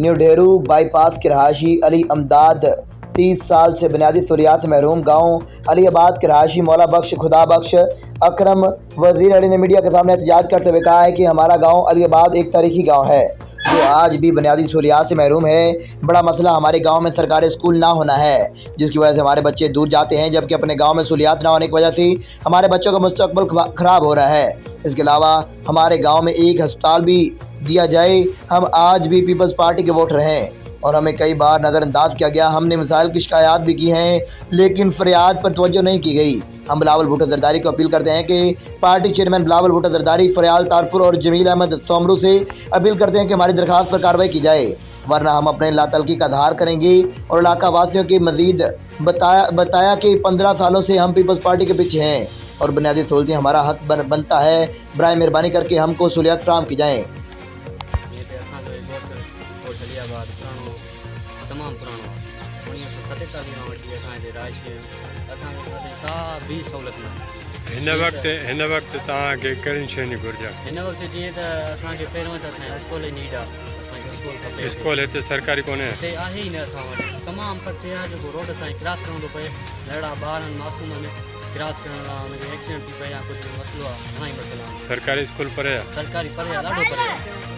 New ढेरू bypass के रहायशी अली अमदाद 30 साल से बुनियादी सहूलियात से महरूम गांव अलीआबाद के रहायशी मौला बख्श खुदा बख्श अकरम वजीर अली ने मीडिया के सामने एहतजाज करते हुए कहा है कि हमारा गांव अलीआबाद एक तारीखी गांव है जो आज भी बुनियादी सहूलियात से महरूम है। बड़ा मसला हमारे गांव में सरकारी स्कूल ना होना है, जिसकी वजह से हमारे बच्चे दूर जाते हैं, जबकि अपने गांव में सहूलियात ना होने की वजह से हमारे बच्चों का मुस्तकबिल खराब हो रहा है। इसके अलावा हमारे गांव में एक अस्पताल भी दिया जाए। हम आज भी पीपल्स पार्टी के वोटर हैं और हमें कई बार नज़रअंदाज किया गया। हमने मिसाइल की शिकायत भी की हैं, लेकिन फरियाद पर तवज्जो नहीं की गई। हम बिलावल भुट्टो जरदारी को अपील करते हैं कि पार्टी चेयरमैन बिलावल भुट्टो जरदारी, फरियाल तारपुर और जमील अहमद सोमरू से अपील करते हैं कि हमारी दरख्वास्त पर कार्रवाई की जाए, वरना हम अपने लातलकी का इजहार करेंगे। और इलाका वासियों की मजीद बताया कि 15 सालों से हम पीपल्स पार्टी के पीछे हैं और बुनियादी सहूलतें हमारा हक बनता है। बराए मेहरबानी करके हमको सहूलियत फराहम की जाएँ। तमाम पुरानो 1947 वठी असांजे राशि असांखे का बि सहूलियत न हिन वक़्तु तव्हांखे कहिड़ियुनि शयुनि जी घुरिज आहे? हिन वक़्तु जीअं त असांखे पहिरियों त असांजे स्कूल जी नीड आहे। स्कूल खपे, स्कूल हिते सरकारी कोन्हे, हिते आहे ई न असां वटि। तमामु परते आहे जेको रोड सां क्रॉस करिणो थो पए। नंढड़ा ॿार आहिनि, मासूम आहिनि, क्रॉस करण लाइ हुनखे एक्सीडेंट थी पए या कुझु मसइलो आहे, घणा ई मसइला आहिनि। सरकारी स्कूल परे आहे? सरकारी परे आहे, ॾाढो परे आहे।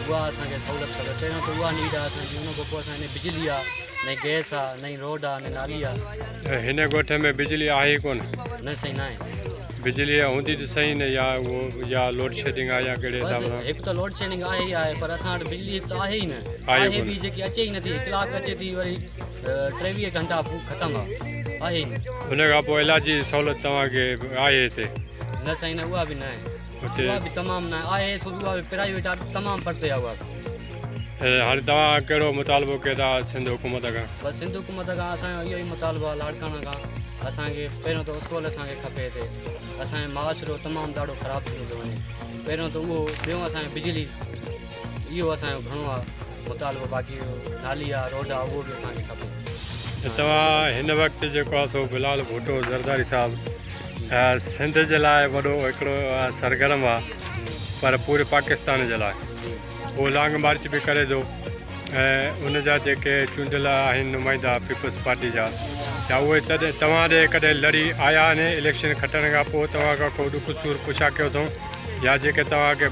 उहा असांखे सहूलियत खपे। पहिरियों त उहा नीड आहे असांजी, हुन खां पोइ असांखे बिजली आहे, न गैस आहे, न रोड आहे, न नाली आहे। हिन ॻोठ में बिजली आहे ई कोन? न साईं, न आहे। बिजली हूंदी त सही न, या उहो या लोड शेडिंग आहे या कहिड़े हिसाब सां? हिकु त लोड शेडिंग आहे ई आहे, पर असां वटि बिजली हिकु त आहे ई न। आहे बि जेकी अचे ई नथी, कलाक अचे थी, वरी 23 घंटा ख़तमु आहे, आहे ई न। हुन खां पोइ इलाज जी सहूलियत तव्हांखे आहे हिते? न साईं, न, उहा बि न आहे। उहा बि तमामु न आहे, उहा बि प्राइवेट आहे, तमामु परते आहे उहा। हाणे तव्हां कहिड़ो मुतालबो कयो था सिंध हुकूमत खां? बसि सिंध हुकूमत खां असांजो इहो ई मुतालबो आहे, लाड़काणा खां। असांखे पहिरियों त स्कूल असांखे खपे हिते। असांजो माशरो तमामु ॾाढो ख़राबु थींदो थो वञे। पहिरियों त उहो, ॿियों असांखे बिजली, इहो असांजो घणो आहे मुतालबो। बाक़ी नाली आहे, रोड आहे, उहो बि असांखे खपे। तव्हां हिन वक़्तु जेको आहे सो बिलावल भुट्टो जरदारी साहिबु सिंध जे लाइ वॾो हिकिड़ो सरगर्म आहे, पर पूरे पाकिस्तान जे लाइ उहो लॉन्ग मार्च बि करे थो। ऐं उनजा जेके चूंडियल आहिनि नुमाइंदा पीपल्स पार्टी जा, या उहे तॾहिं तव्हां ॾे कॾहिं लड़ी आया आहिनि इलेक्शन खटण खां पोइ? तव्हां खां को ॾुख सूर पुछा कयो अथऊं या जेके तव्हांखे